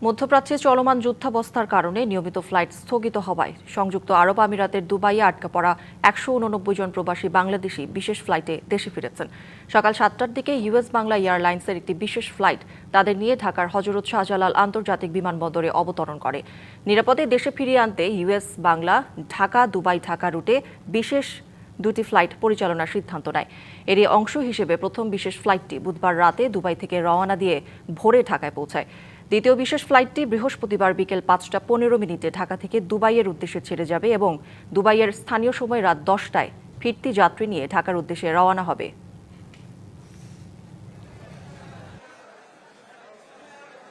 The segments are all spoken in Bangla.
মধ্যপ্রাচ্যে চলমান যুদ্ধাবস্থার কারণে নিয়মিত ফ্লাইট স্থগিত হওয়ায় সংযুক্ত আরব আমিরাতের দুবাইয়ে আটকা পড়া 189 জন প্রবাসী বাংলাদেশি বিশেষ ফ্লাইটে দেশে ফিরেছেন। সকাল 7টার দিকে ইউএস বাংলা এয়ারলাইন্সের একটি বিশেষ ফ্লাইট তাদের নিয়ে ঢাকার হযরত শাহজালাল আন্তর্জাতিক বিমানবন্দরে অবতরণ করে। নিরাপদে দেশে ফিরিয়ে আনতে ইউএস বাংলা ঢাকা দুবাই ঢাকা রুটে বিশেষ দুটি ফ্লাইট পরিচালনার সিদ্ধান্ত নেয়। এরই অংশ হিসেবে প্রথম বিশেষ ফ্লাইটটি বুধবার রাতে দুবাই থেকে রওনা দিয়ে ভোরে ঢাকায় পৌঁছায়। দ্বিতীয় বিশেষ ফ্লাইটটি বৃহস্পতিবার বিকেল 5টা 15 মিনিটে ঢাকা থেকে দুবাইয়ের উদ্দেশ্যে ছেড়ে যাবে এবং দুবাইয়ের স্থানীয় সময় রাত 10টায় ফিরতি যাত্রী নিয়ে ঢাকার উদ্দেশ্যে রওনা হবে।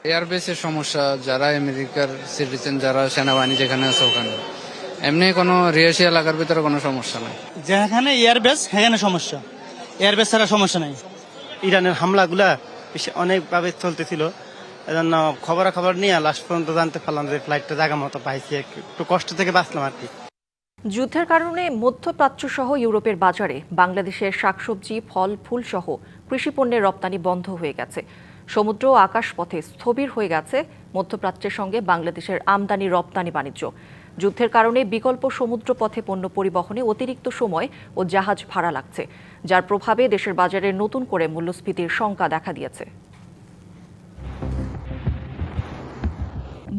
এয়ারবেসের সমস্যা, যারা আমেরিকার সিটিজেন, যারা সেনাবাহিনী যেখানে আছে ওখানে, এমনি কোনো রিয়াসি এলাকার ভিতরে কোনো সমস্যা নাই। যেখানে এয়ারবেস সেখানে সমস্যা, এয়ারবেস ছাড়া সমস্যা নাই। ইরানের হামলাগুলা অনেকভাবে চলতেছিল, এজন্য খবর নিয়ে লাস্ট পর্যন্ত জানতে পারলাম যে ফ্লাইটটা জায়গা মতো পাইছি, একটু কষ্ট থেকে বাঁচলাম আর কি। যুদ্ধের কারণে মধ্যপ্রাচ্য সহ ইউরোপের বাজারে বাংলাদেশের শাকসবজি, ফল, ফুল সহ কৃষিপণ্যের রপ্তানি বন্ধ হয়ে গেছে। সমুদ্র ও আকাশপথে স্থবির হয়ে গেছে মধ্যপ্রাচ্যের সঙ্গে বাংলাদেশের আমদানি রপ্তানি বাণিজ্য। যুদ্ধের কারণে বিকল্প সমুদ্র পথে পণ্য পরিবহনে অতিরিক্ত সময় ও জাহাজ ভাড়া লাগছে, যার প্রভাবে দেশের বাজারে নতুন করে মূল্যস্ফীতির শঙ্কা দেখা দিয়েছে।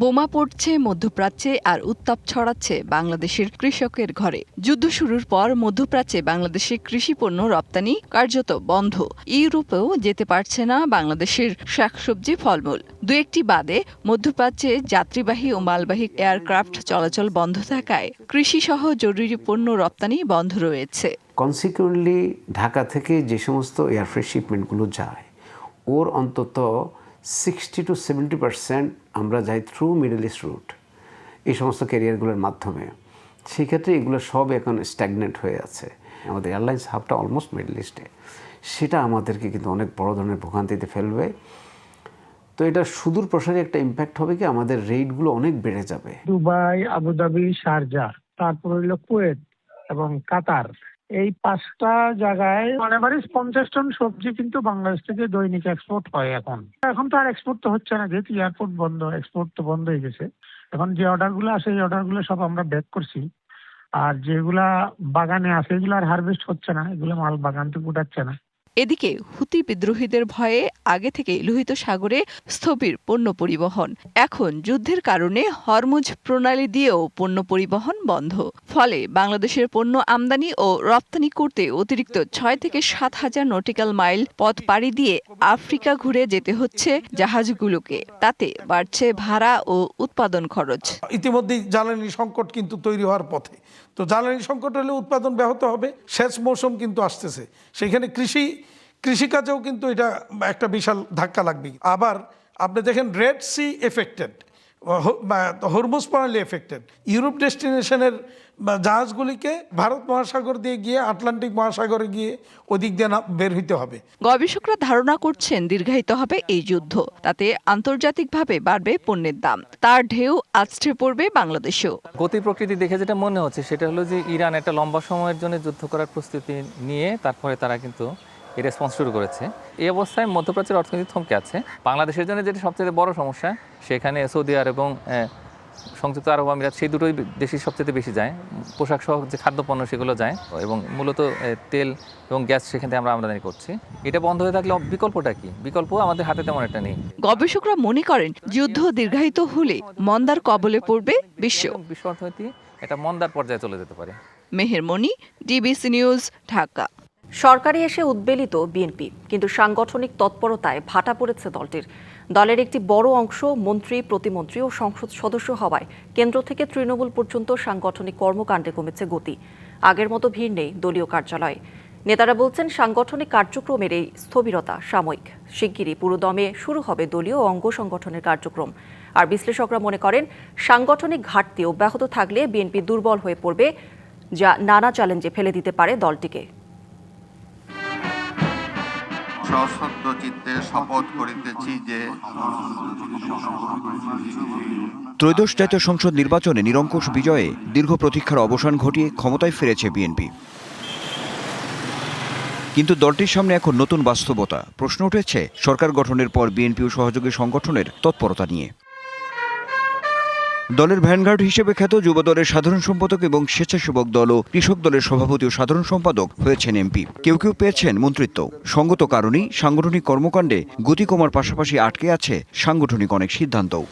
বোমা পড়ছে মধ্যপ্রাচ্যে আর উত্তাপ ছড়াচ্ছে বাংলাদেশের কৃষকের ঘরে। যুদ্ধ শুরুর পর মধ্যপ্রাচ্যে বাংলাদেশের কৃষিপণ্য রপ্তানি কার্যত বন্ধ। ইউরোপেও যেতে পারছে না বাংলাদেশের শাকসবজি, ফলমূল। দু একটি বাদে মধ্যপ্রাচ্যে যাত্রীবাহী ও মালবাহী এয়ারক্রাফট চলাচল বন্ধ থাকায় কৃষিসহ জরুরি পণ্য রপ্তানি বন্ধ রয়েছে। কনসিকুয়েন্টলি ঢাকা থেকে যে সমস্ত এয়ারফ্রেট শিপমেন্টগুলো যায়, ওর অন্তত 60 to 70% আমরা যাই থ্রু মিডল ইস্ট রুট, এই সমস্ত ক্যারিয়ারগুলোর মাধ্যমে। সেক্ষেত্রে এগুলো সব এখন স্ট্যাগনেন্ট হয়ে আছে। আমাদের এয়ারলাইন্স হাবটা অলমোস্ট মিডল ইস্টে, সেটা আমাদেরকে কিন্তু অনেক বড় ধরনের ভোগান্তিতে ফেলবে। তো এটা সুদূর প্রসারী একটা ইম্প্যাক্ট হবে কি, আমাদের রেটগুলো অনেক বেড়ে যাবে। দুবাই, আবুধাবি, শারজাহ, তারপর হইল কুয়েত এবং কাতার, এই 5টা জায়গায় এভারেজ 50 টন সবজি কিন্তু বাংলাদেশ থেকে দৈনিক এক্সপোর্ট হয়। এখন তো আর এক্সপোর্ট তো হচ্ছে না, যেহেতু এয়ারপোর্ট বন্ধ, এক্সপোর্ট তো বন্ধ হয়ে গেছে। এখন যে অর্ডারগুলো আসে এই অর্ডারগুলো সব আমরা ব্যাক করছি, আর যেগুলা বাগানে আছে এগুলো আর হারভেস্ট হচ্ছে না, এগুলো মাল বাগান থেকে উঠাচ্ছে না। এদিকে হুতি বিদ্রোহীদের ভয়ে আগে থেকে লোহিত সাগরে স্থবির পণ্য পরিবহন। এখন যুদ্ধের কারণে হরমুজ প্রণালী দিয়েও পণ্য পরিবহন বন্ধ। ফলে বাংলাদেশের পণ্য আমদানি ও রপ্তানি করতে অতিরিক্ত 6 থেকে 7 হাজার নটিক্যাল মাইল পথ পাড়ি দিয়ে আফ্রিকা ঘুরে যেতে হচ্ছে জাহাজগুলোকে। তাতে বাড়ছে ভাড়া ও উৎপাদন খরচ। ইতিমধ্যেই জ্বালানি সংকট কিন্তু তৈরি হওয়ার পথে। তো জ্বালানি সংকট হলে উৎপাদন ব্যাহত হবে। সেচ মৌসুম কিন্তু আসতেছে, সেখানে কৃষিকাজেও কিন্তু এটা একটা বিশাল ধাক্কা লাগবে। আবার আপনি দেখেন রেড সি এফেক্টেড, হরমুজ প্রণালী এফেক্টেড। ইউরোপ ডেস্টিনেশনের জাহাজগুলিকে ভারত মহাসাগর দিয়ে গিয়ে আটলান্টিক মহাসাগরে গিয়ে ওদিক দিয়ে বের হইতে হবে। গবেষকরা ধারণা করছেন দীর্ঘায়িত হবে এই যুদ্ধ। তাতে আন্তর্জাতিকভাবে বাড়বে পণ্যের দাম, তার ঢেউ আছড়ে পড়বে বাংলাদেশেও। গতি প্রকৃতি দেখে যেটা মনে হচ্ছে সেটা হলো যে ইরান একটা লম্বা সময়ের জন্য যুদ্ধ করার প্রস্তুতি নিয়ে তারপরে তারা কিন্তু এই রেসপন্স শুরু করেছে। এই অবস্থায় মধ্যপ্রাচ্যের অর্থনীতি থমকে আছে। বাংলাদেশের জন্য যেটা সবচেয়ে বড় সমস্যা, সেখানে সৌদি আরব এবং সংযুক্ত আরব আমিরাত, সেই দুটোই দেশই সবচেয়ে বেশি যায়। পোশাক সহ যে খাদ্যপণ্য সেগুলো যায়, এবং মূলত তেল এবং গ্যাস সেখান থেকে আমরা আমদানি করছি। এটা বন্ধ হয়ে থাকলে বিকল্পটা কি? বিকল্প আমাদের হাতে তেমন একটা নেই। গবেষকরা মনে করেন যুদ্ধ দীর্ঘায়িত হলে মন্দার কবলে পড়বে বিশ্ব অর্থনীতি এটা মন্দার পর্যায়ে চলে যেতে পারে। মেহের মনি, ডিবিসি নিউজ, ঢাকা। সরকারি এসে উদ্বেলিত বিএনপি, কিন্তু সাংগঠনিক তৎপরতায় ভাটা পড়েছে দলটির। দলের একটি বড় অংশ মন্ত্রী, প্রতিমন্ত্রী ও সংসদ সদস্য হওয়ায় কেন্দ্র থেকে তৃণমূল পর্যন্ত সাংগঠনিক কর্মকাণ্ডে কমেছে গতি। আগের মতো ভিড় নেই দলীয় কার্যালয়ে। নেতারা বলছেন সাংগঠনিক কার্যক্রমের এই স্থবিরতা সাময়িক। শিগগিরই পুরোদমে শুরু হবে দলীয় ও অঙ্গ সংগঠনের কার্যক্রম। আর বিশ্লেষকরা মনে করেন সাংগঠনিক ঘাটতি অব্যাহত থাকলে বিএনপি দুর্বল হয়ে পড়বে, যা নানা চ্যালেঞ্জে ফেলে দিতে পারে দলটিকে। সশ্রদ্ধ চিত্তে শপথ করিতেছি যে ত্রয়োদশ জাতীয় সংসদ নির্বাচনে নিরঙ্কুশ বিজয়ে দীর্ঘ প্রতীক্ষার অবসান ঘটিয়ে ক্ষমতায় ফিরেছে বিএনপি। কিন্তু দলটির সামনে এখন নতুন বাস্তবতা। প্রশ্ন উঠেছে সরকার গঠনের পর বিএনপি ও সহযোগী সংগঠনের তৎপরতা নিয়ে। দলের ভ্যানগার্ড হিসেবে খ্যাত যুবদলের সাধারণ সম্পাদক এবং স্বেচ্ছাসেবক দল ও কৃষক দলের সভাপতি ও সাধারণ সম্পাদক হয়েছেন এমপি। কেউ কেউ পেয়েছেন মন্ত্রিত্ব। সঙ্গত কারণেই সাংগঠনিক কর্মকাণ্ডে গতি কমার পাশাপাশি আটকে আছে সাংগঠনিক অনেক সিদ্ধান্তও।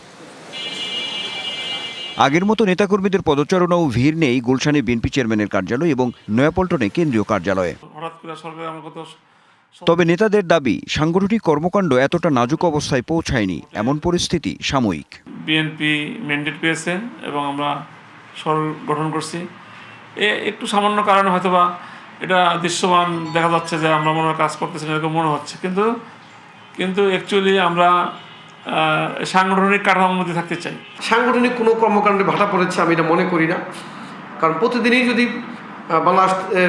আগের মতো নেতাকর্মীদের পদচারণা ও ভিড় নেই গুলশানে বিএনপি চেয়ারম্যানের কার্যালয় এবং নয়াপল্টনে কেন্দ্রীয় কার্যালয়ে। তবে নেতাদের দাবি সাংগঠনিক কর্মকাণ্ড এতটা নাজুক অবস্থায় পৌঁছায়নি, এমন পরিস্থিতি সাময়িক। বিএনপি ম্যান্ডেট পেয়েছে এবং আমরা সরকার গঠন করছি। একটু সামান্য কারণে হয়তোবা এটা দৃশ্যমান দেখা যাচ্ছে যে আমরা মনে হয় কাজ করতেছি না এরকম মনে হচ্ছে, কিন্তু অ্যাকচুয়ালি আমরা সাংগঠনিক কাঠামোর মধ্যে থাকতে চাই। সাংগঠনিক কোনো কর্মকাণ্ডে ভাটা পড়েছে আমি এটা মনে করি না, কারণ প্রতিদিনই যদি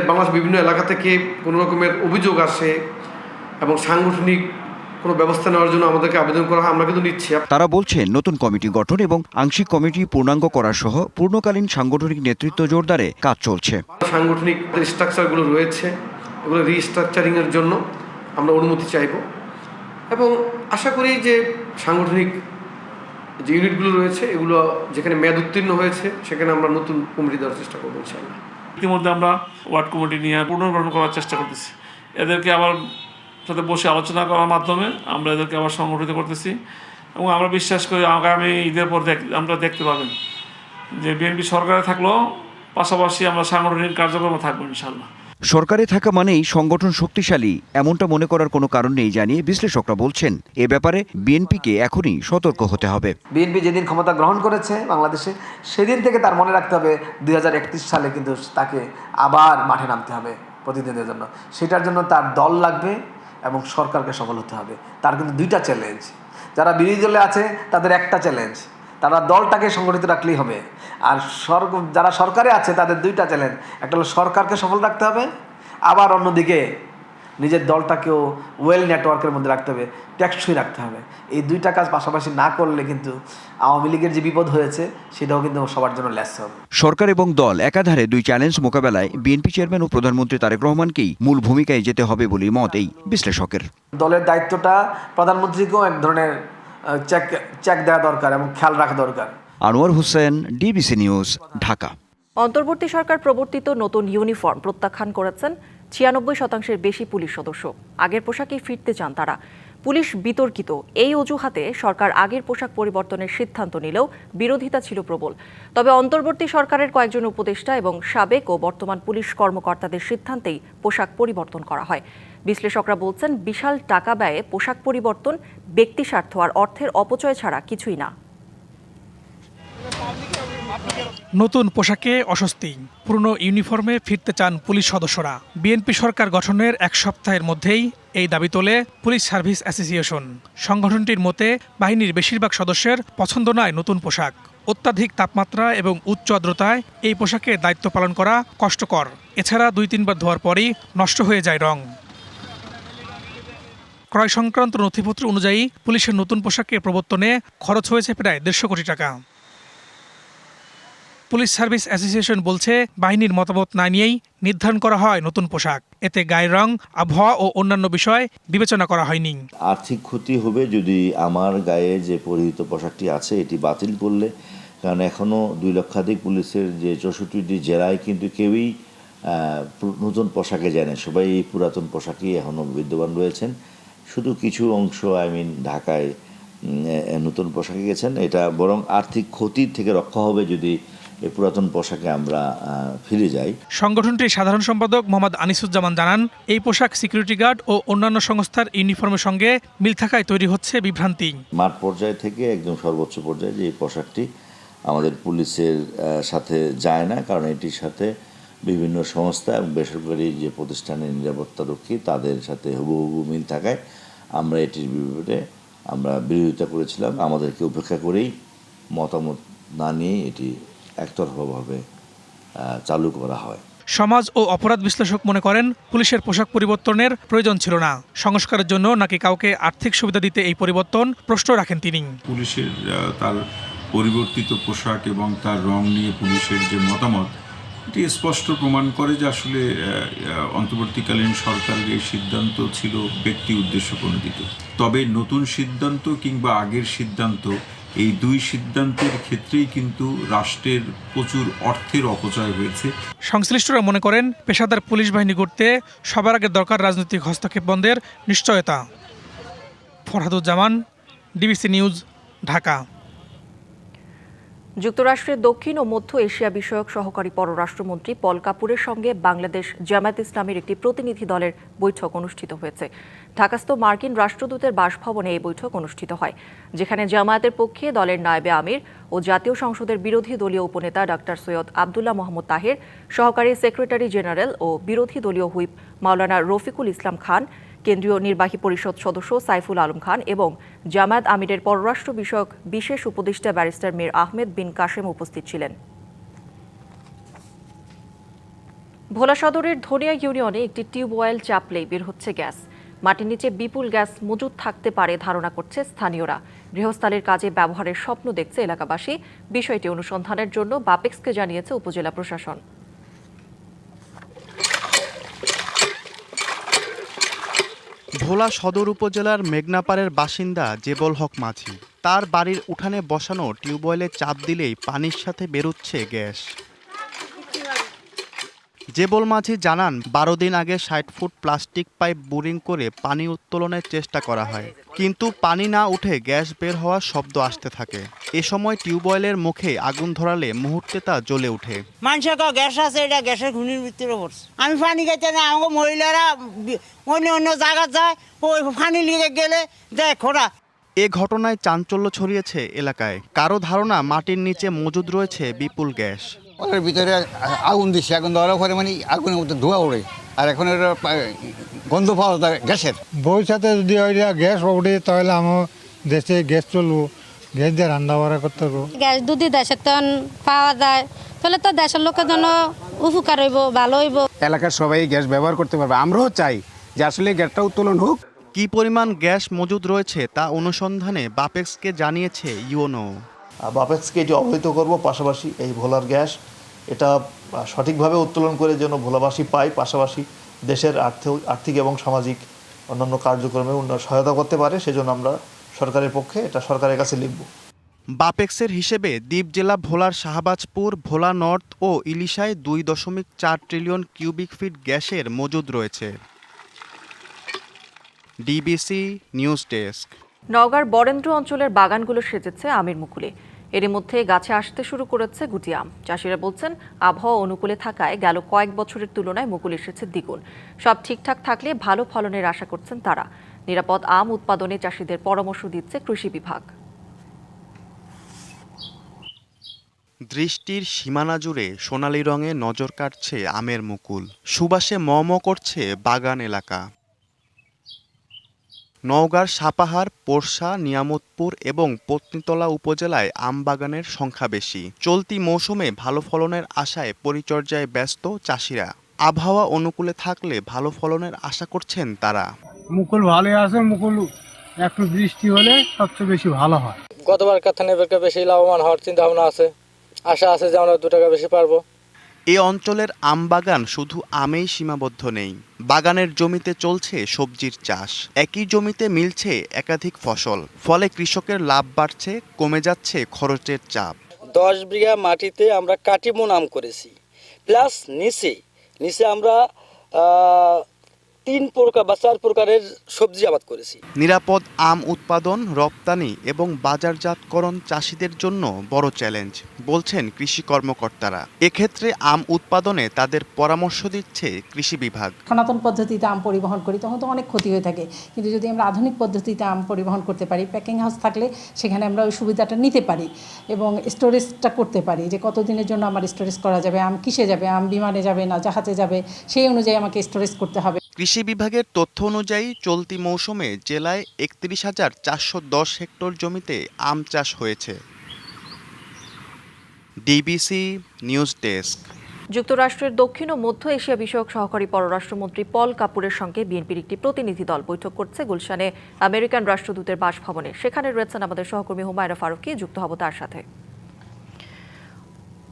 বাংলাদেশ বিভিন্ন এলাকা থেকে কোনো রকমের অভিযোগ আসে এবং সাংগঠনিক কোনো ব্যবস্থা নেওয়ার জন্য আমাদেরকে আবেদন করা হয়, আমরা কিন্তু নিচ্ছি। তারা বলছেন নতুন কমিটি গঠন এবং আংশিক কমিটি পূর্ণাঙ্গ করা সহ পূর্ণকালীন সাংগঠনিক নেতৃত্ব জোরদারে কাজ চলছে। সাংগঠনিক স্ট্রাকচারগুলো রয়েছে, এগুলো রিস্ট্রাকচারিংয়ের জন্য আমরা অনুমতি চাইব এবং আশা করি যে সাংগঠনিক যে ইউনিটগুলো রয়েছে এগুলো যেখানে মেয়াদ উত্তীর্ণ হয়েছে সেখানে আমরা নতুন কমিটি দেওয়ার চেষ্টা করবো ইনশাআল্লাহ। ইতিমধ্যে আমরা ওয়ার্ড কমিটি নিয়ে পুনর্গঠন করার চেষ্টা করতেছি। এদেরকে আবার সাথে বসে আলোচনা করার মাধ্যমে আমরা এদেরকে আবার সংগঠিত করতেছি এবং আমরা বিশ্বাস করি আগামী ঈদের পর আমরা দেখতে পাবেন যে বিএনপি সরকারে থাকলেও পাশাপাশি আমরা সাংগঠনিক কার্যক্রম থাকবো ইনশাআল্লাহ। সরকারে থাকা মানেই সংগঠন শক্তিশালী এমনটা মনে করার কোনো কারণ নেই জানিয়ে বিশ্লেষকরা বলছেন এ ব্যাপারে বিএনপিকে এখনই সতর্ক হতে হবে। বিএনপি যেদিন ক্ষমতা গ্রহণ করেছে বাংলাদেশে সেদিন থেকে তার মনে রাখতে হবে 2031 সালে কিন্তু তাকে আবার মাঠে নামতে হবে প্রতিনিধিদের জন্য। সেটার জন্য তার দল লাগবে এবং সরকারকে সফল হতে হবে। তার কিন্তু দুইটা চ্যালেঞ্জ, যারা বিরোধী দলে আছে তাদের একটা চ্যালেঞ্জ, তারা দলটাকে সংগঠিত রাখলেই হবে, আর যারা সরকারে আছে তাদের দুইটা চ্যালেঞ্জ, একটা হলো সরকারকে সফল রাখতে হবে, আবার অন্যদিকে নিজের দলটাকেও ওয়েল নেটওয়ার্কের মধ্যে রাখতে হবে, টেকসই রাখতে হবে। এই দুইটা কাজ পাশাপাশি না করলে কিন্তু আওয়ামী লীগের যে বিপদ হয়েছে সেটাও কিন্তু সবার জন্য ল্যাস হবে। সরকার এবং দল একাধারে দুই চ্যালেঞ্জ মোকাবেলায় বিএনপি চেয়ারম্যান ও প্রধানমন্ত্রী তারেক রহমানকেই মূল ভূমিকায় যেতে হবে বলে মত এই বিশ্লেষকের। দলের দায়িত্বটা প্রধানমন্ত্রীকেও এক ধরনের চেক দেওয়া দরকার এবং খেয়াল রাখা দরকার। Anwar Hossain, DBC news, Dhaka. অন্তর্বর্তী সরকার প্রবর্তিত নতুন ইউনিফর্ম প্রত্যাখ্যান করেছেন 96% বেশি পুলিশ সদস্য। আগের পোশাকেই ফিরতে চান তারা। পুলিশ বিতর্কিত এই অজুহাতে সরকার আগের পোশাক পরিবর্তনের সিদ্ধান্ত নিলেও বিরোধিতা ছিল প্রবল। তবে অন্তর্বর্তী সরকারের কয়েকজন উপদেষ্টা এবং সাবেক ও বর্তমান পুলিশ কর্মকর্তাদের সিদ্ধান্তেই পোশাক পরিবর্তন করা হয়। বিশ্লেষকরা বলছেন বিশাল টাকা ব্যয়ে পোশাক পরিবর্তন ব্যক্তিস্বার্থ আর অর্থের অপচয় ছাড়া কিছুই না। নতুন পোশাকে অস্বস্তি, পুরনো ইউনিফর্মে ফিরতে চান পুলিশ সদস্যরা। বিএনপি সরকার গঠনের এক সপ্তাহের মধ্যেই এই দাবি তোলে পুলিশ সার্ভিস অ্যাসোসিয়েশন। সংগঠনটির মতে বাহিনীর বেশিরভাগ সদস্যের পছন্দ নয় নতুন পোশাক। অত্যাধিক তাপমাত্রা এবং উচ্চ আর্দ্রতায় এই পোশাকে দায়িত্ব পালন করা কষ্টকর। এছাড়া 2-3 বার ধোয়ার পরই নষ্ট হয়ে যায় রং। ক্রয় সংক্রান্ত নথিপত্র অনুযায়ী পুলিশের নতুন পোশাকে প্রবর্তনে খরচ হয়েছে প্রায় 150 কোটি টাকা। পুলিশ সার্ভিস অ্যাসোসিয়েশন বলছে বাহিনীর মতামত না নিয়েই নির্ধারণ করা হয় নতুন পোশাক। এতে গায়ের রং, আবহাওয়া ও অন্যান্য বিষয় বিবেচনা করা হয়নি। আর্থিক ক্ষতি হবে যদি আমার গায়ে যে পরিহিত পোশাকটি আছে এটি বাতিল করলে, কারণ এখনও 2 লক্ষাধিক পুলিশের যে 64টি জেলায় কিন্তু কেউই নতুন পোশাকে যায় না, সবাই এই পুরাতন পোশাকই এখনও বিদ্যমান রয়েছেন। শুধু কিছু অংশ ঢাকায় নতুন পোশাকে গেছেন। এটা বরং আর্থিক ক্ষতির থেকে রক্ষা হবে যদি এই পুরাতন পোশাকে আমরা ফিরে যাই। সংগঠনটির সাধারণ সম্পাদক মোহাম্মদ আনিসুজ্জামান জানান, এই পোশাক সিকিউরিটি গার্ড ও অন্যান্য সংস্থার ইউনিফর্মের সঙ্গে মিল থাকায় তৈরি হচ্ছে বিভ্রান্তি। মাঠ পর্যায় থেকে একদম সর্বোচ্চ পর্যায়ে যে এই পোশাকটি আমাদের পুলিশের সাথে যায় না, কারণ এটির সাথে বিভিন্ন সংস্থা এবং বেসরকারি যে প্রতিষ্ঠানের নিরাপত্তারক্ষী তাদের সাথে হুবহু মিল থাকায় আমরা এটির বিরুদ্ধে আমরা বিরোধিতা করেছিলাম। আমাদেরকে উপেক্ষা করেই মতামত না নিয়ে এটি একতরফাভাবে চালু করা হয়। সমাজ ও অপরাধ বিশ্লেষক মনে করেন পুলিশের পোশাক পরিবর্তনের প্রয়োজন ছিল না। সংস্কারের জন্য নাকি কাউকে আর্থিক সুবিধা দিতে এই পরিবর্তন, প্রশ্ন রাখেন তিনি। পুলিশের তার পরিবর্তিত পোশাক এবং তার রং নিয়ে পুলিশের যে মতামত, এটি স্পষ্ট প্রমাণ করে যে আসলে অন্তর্বর্তীকালীন সরকারের এই সিদ্ধান্ত ছিল ব্যক্তি উদ্দেশ্য প্রণোদিত। তবে নতুন সিদ্ধান্ত কিংবা আগের সিদ্ধান্ত এই দুই সিদ্ধান্তের ক্ষেত্রেই কিন্তু রাষ্ট্রের প্রচুর অর্থের অপচয় হয়েছে। সংশ্লিষ্টরা মনে করেন পেশাদার পুলিশ বাহিনী গড়তে সবার আগে দরকার রাজনৈতিক হস্তক্ষেপ বন্ধের নিশ্চয়তা। Farhaduzzaman, DBC news, Dhaka. যুক্তরাষ্ট্রের দক্ষিণ ও মধ্য এশিয়া বিষয়ক সহকারী পররাষ্ট্রমন্ত্রী পল কাপুরের সঙ্গে বাংলাদেশ জামায়াত ইসলামীর একটি প্রতিনিধি দলের বৈঠক অনুষ্ঠিত হয়েছে। ঢাকাস্থ মার্কিন রাষ্ট্রদূতের বাসভবনে এই বৈঠক অনুষ্ঠিত হয়, যেখানে জামায়াতের পক্ষে দলের নায়েবে আমির ও জাতীয় সংসদের বিরোধী দলীয় উপনেতা ডাক্তার সৈয়দ আবদুল্লাহ মোহাম্মদ তাহের, সহকারী সেক্রেটারি জেনারেল ও বিরোধী দলীয় হুইপ মাওলানা রফিকুল ইসলাম খান, কেন্দ্রীয় নির্বাহী পরিষদ সদস্য সাইফুল আলম খান এবং জামায়াত আমিরের পররাষ্ট্র বিষয়ক বিশেষ উপদেষ্টা ব্যারিস্টার মীর আহমেদ বিন কাশেম উপস্থিত ছিলেন। ভোলা সদরের ধনিয়া ইউনিয়নে একটি টিউবওয়েল চাপলেই বের হচ্ছে গ্যাস। মাটির নিচে বিপুল গ্যাস মজুদ থাকতে পারে ধারণা করছে স্থানীয়রা। গৃহস্থালির কাজে ব্যবহারের স্বপ্ন দেখছে এলাকাবাসী। বিষয়টি অনুসন্ধানের জন্য বাপেক্সকে জানিয়েছে উপজেলা প্রশাসন। ভোলা সদর উপজেলার মেঘনাপাড়ের বাসিন্দা জেবল হক মাঝি। তার বাড়ির উঠানে বসানো টিউবওয়েলে চাপ দিলেই পানির সাথে বেরোচ্ছে গ্যাস। জেবল মাঝি জানান, 12 দিন আগে 60 ফুট প্লাস্টিক পাইপ বোরিং করে পানি উত্তোলনের চেষ্টা করা হয়, কিন্তু পানি না উঠে গ্যাস বের হওয়ার শব্দ আসতে থাকে। এ সময় টিউবওয়েলের মুখে আগুন ধরালে মুহূর্তে তা জ্বলে ওঠে। মানুষের গ্যাস আছে, এটা গ্যাসের ঘুনির ভিতরে পড়ছে। আমি পানি খাইতে না, আমাকে মহিলারা অন্য জায়গা যায়, ওই পানি লিগে গেলে দেখ খোড়া। এ ঘটনায় চাঞ্চল্য ছড়িয়েছে এলাকায়। কারো ধারণা মাটির নিচে মজুদ রয়েছে বিপুল গ্যাস। ওর ভিতরে আগুন দিচ্ছে, আগুন দেওয়ার পরে মানে আগুনের মধ্যে ধোঁয়া ওড়ে, আর এখন গন্ধ পাওয়া যায় গ্যাসের। ভবিষ্যতে যদি গ্যাস ওঠে তাহলে আমার দেশে গ্যাস চলবো, গ্যাস দিয়ে রান্না বাড়া করতে পারবো। গ্যাস যদি দেশের তখন পাওয়া যায় তাহলে তো দেশের লোকের জন্য উপকার হইব, ভালো হইব। এলাকার সবাই গ্যাস ব্যবহার করতে পারবে। আমরাও চাই যে আসলে গ্যাসটা উত্তোলন হোক। কি পরিমাণ গ্যাস মজুদ রয়েছে তা অনুসন্ধানে বাপেক্সকে জানিয়েছে ইউনো। বাপেক্সকে এটি অবহিত করব, পাশাপাশি এই ভোলার গ্যাস এটা সঠিকভাবে উত্তোলন করে যেন ভোলাবাসী পায়, পাশাপাশি দেশের আর্থিক এবং সামাজিক অন্যান্য কার্যক্রমে সহায়তা করতে পারে, সেজন্য আমরা সরকারের পক্ষে এটা সরকারের কাছে লিখব। বাপেক্সের হিসেবে দ্বীপ জেলা ভোলার শাহবাজপুর, ভোলা নর্থ ও ইলিশায় 2.4 ট্রিলিয়ন কিউবিক ফিট গ্যাসের মজুদ রয়েছে। DBC news desk. নওগাঁর বরেন্দ্র অঞ্চলের বাগানগুলো সেজেছে আমের মুকুলে। এরই মধ্যে গাছে আসতে শুরু করেছে গুটি আম। চাষিরা বলছেন, আবহাওয়া অনুকূলে থাকায় গেল কয়েক বছরের তুলনায় মুকুল এসেছে দ্বিগুণ। সব ঠিকঠাক থাকলে ভালো ফলনের আশা করছেন তারা। নিরাপদ আম উৎপাদনে চাষিদের পরামর্শ দিচ্ছে কৃষি বিভাগ। দৃষ্টির সীমানা জুড়ে সোনালী রঙে নজর কাটছে আমের মুকুল। সুবাসে ম করছে বাগান এলাকা। নওগাঁর সাপাহার, পোরশা, নিয়ামতপুর এবং পত্নীতলা উপজেলায় আম বাগানের সংখ্যা বেশি। চলতি মৌসুমে ভালো ফলনের আশায় পরিচর্যায় ব্যস্ত চাষিরা। আবহাওয়া অনুকূলে থাকলে ভালো ফলনের আশা করছেন তারা। মুকুল ভালো আছে, মুকুল একটু বৃষ্টি হলে সবচেয়ে বেশি ভালো হয়। গতবার কাথানে বেশি লাভবান হওয়ার চিন্তা ভাবনা আছে, আশা আছে যে আমরা 2 টাকা বেশি পারবো। এ অঞ্চলের আম বাগান শুধু আমেই সীমাবদ্ধ নেই। বাগানের জমিতে চলছে সবজির চাষ। একই জমিতে মিলছে একাধিক ফসল। ফলে কৃষকের লাভ বাড়ছে, কমে যাচ্ছে খরচের চাপ। 10 বিঘা মাটিতে আমরা কাটিমন আম করেছি, প্লাস নিচে আমরা 3 প্রকার বা 4 প্রকারের সবজি আবাদ করেছি। নিরাপদ আম উৎপাদন, রপ্তানি এবং বাজারজাতকরণ চাষিদের জন্য বড় চ্যালেঞ্জ বলছেন কৃষি কর্মকর্তারা। এক্ষেত্রে আম উৎপাদনে তাদের পরামর্শ দিচ্ছে কৃষি বিভাগ। সনাতন পদ্ধতিতে আম পরিবহন করি তখন তো অনেক ক্ষতি হয়ে থাকে, কিন্তু যদি আমরা আধুনিক পদ্ধতিতে আম পরিবহন করতে পারি, প্যাকিং হাউস থাকলে সেখানে আমরা ওই সুবিধাটা নিতে পারি এবং স্টোরেজটা করতে পারি যে কতদিনের জন্য আমার স্টোরেজ করা যাবে, আম কিসে যাবে, আম বিমানে যাবে না জাহাজে যাবে, সেই অনুযায়ী আমাকে স্টোরেজ করতে হবে। কৃষি বিভাগের তথ্য অনুযায়ী চলতি মৌসুমে জেলায় 31,410 হেক্টর জমিতে আম চাষ হয়েছে। DBC news desk. যুক্তরাষ্ট্রের দক্ষিণ ও মধ্য এশিয়া বিষয়ক সহকারী পররাষ্ট্রমন্ত্রী পল কাপুরের সঙ্গে বিএনপির একটি প্রতিনিধি দল বৈঠক করছে গুলশানে আমেরিকান রাষ্ট্রদূতের বাসভবনে। সেখানে রয়েছেন আমাদের সহকর্মী হুমায়রা ফারুকি, যুক্ত হব তার সাথে।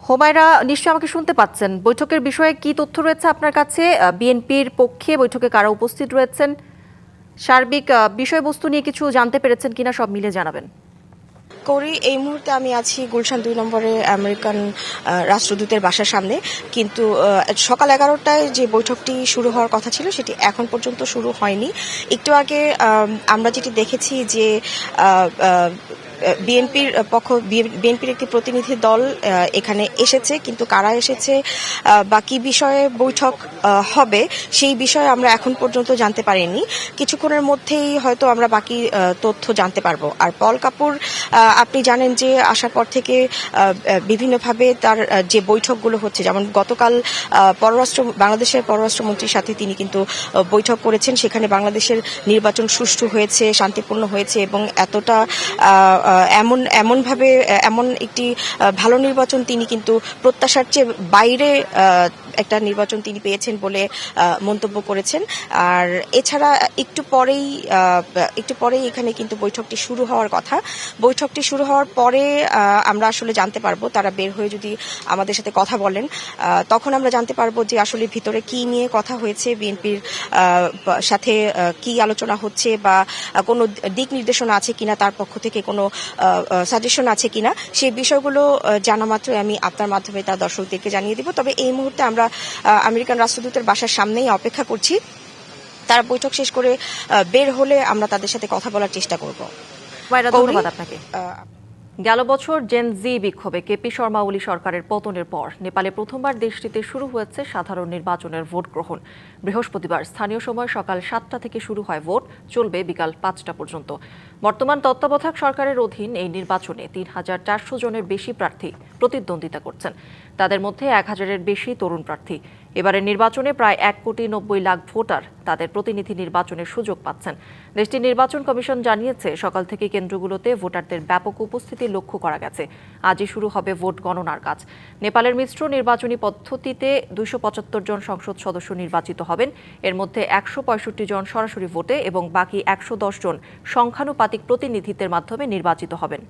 হুমায়রা, নিশ্চয়ই আমাকে শুনতে পাচ্ছেন। বৈঠকের বিষয়ে কি তথ্য রয়েছে আপনার কাছে? বিএনপির পক্ষে বৈঠকে কারা উপস্থিত রয়েছেন, সার্বিক বিষয়বস্তু নিয়ে কিছু জানতে পেরেছেন কিনা, সব মিলে জানাবেন। করি। এই মুহূর্তে আমি আছি গুলশান 2 নম্বরে আমেরিকান রাষ্ট্রদূতের বাসার সামনে, কিন্তু সকাল 11টায় যে বৈঠকটি শুরু হওয়ার কথা ছিল সেটি এখন পর্যন্ত শুরু হয়নি। একটু আগে আমরা যেটি দেখেছি যে বিএনপির একটি প্রতিনিধি দল এখানে এসেছে, কিন্তু কারা এসেছে বা কি বিষয়ে বৈঠক হবে সেই বিষয়ে আমরা এখন পর্যন্ত জানতে পারিনি। কিছুক্ষণের মধ্যেই হয়তো আমরা বাকি তথ্য জানতে পারবো। আর পল কাপুর আপনি জানেন যে আসার পর থেকে বিভিন্নভাবে তার যে বৈঠকগুলো হচ্ছে, যেমন গতকাল বাংলাদেশের পররাষ্ট্রমন্ত্রীর সাথে তিনি কিন্তু বৈঠক করেছেন। সেখানে বাংলাদেশের নির্বাচন সুষ্ঠু হয়েছে, শান্তিপূর্ণ হয়েছে এবং এতটা এমন একটি ভালো নির্বাচন তিনি কিন্তু প্রত্যাশার চেয়ে বাইরে একটা নির্বাচন তিনি পেয়েছেন বলে মন্তব্য করেছেন। আর এছাড়া একটু পরেই এখানে কিন্তু বৈঠকটি শুরু হওয়ার কথা। বৈঠকটি শুরু হওয়ার পরে আমরা আসলে জানতে পারবো, তারা বের হয়ে যদি আমাদের সাথে কথা বলেন তখন আমরা জানতে পারবো যে আসলে ভিতরে কি নিয়ে কথা হয়েছে, বিএনপির সাথে কি আলোচনা হচ্ছে বা কোনো দিক নির্দেশনা আছে কিনা, তার পক্ষ থেকে কোনো সাজেশন আছে কিনা, সেই বিষয়গুলো জানা মাত্রই আমি আপনার মাধ্যমে তার দর্শকদেরকে জানিয়ে দিব। তবে এই মুহূর্তে আমরা আমেরিকান রাষ্ট্রদূতের বাসার সামনেই অপেক্ষা করছি। তারা বৈঠক শেষ করে বের হলে আমরা তাদের সাথে কথা বলার চেষ্টা করব। ধন্যবাদ আপনাকে। গেল বছর জেন জি বিক্ষোভে কেপি শর্মা ওলি সরকারের পতনের পর নেপালে প্রথমবার দেশটিতে শুরু হয়েছে সাধারণ নির্বাচনের ভোট গ্রহণ। বৃহস্পতিবার স্থানীয় সময় সকাল 7টা থেকে শুরু হয় ভোট, চলবে বিকাল 5টা পর্যন্ত। বর্তমান তত্ত্বাবধায়ক সরকারের অধীন এই নির্বাচনে 3,400 জনের বেশি প্রার্থী প্রতিদ্বন্দ্বিতা করছেন। তাদের মধ্যে 1,000-এর বেশি তরুণ প্রার্থী। এবারের নির্বাচনে প্রায় 1,90,00,000 ভোটার তাদের প্রতিনিধি নির্বাচনের সুযোগ পাচ্ছেন। দেশটির নির্বাচন কমিশন জানিয়েছে, সকাল থেকে কেন্দ্রগুলোতে ভোটারদের ব্যাপক উপস্থিতি লক্ষ্য করা গেছে। আজই শুরু হবে ভোট গণনার কাজ। নেপালের মিশ্র নির্বাচনী পদ্ধতিতে 275 জন সংসদ সদস্য নির্বাচিত হবেন। এর মধ্যে 165 জন সরাসরি ভোটে এবং বাকি 110 জন সংখ্যানুপাতিক প্রতিনিধিত্বের মাধ্যমে নির্বাচিত হবেন।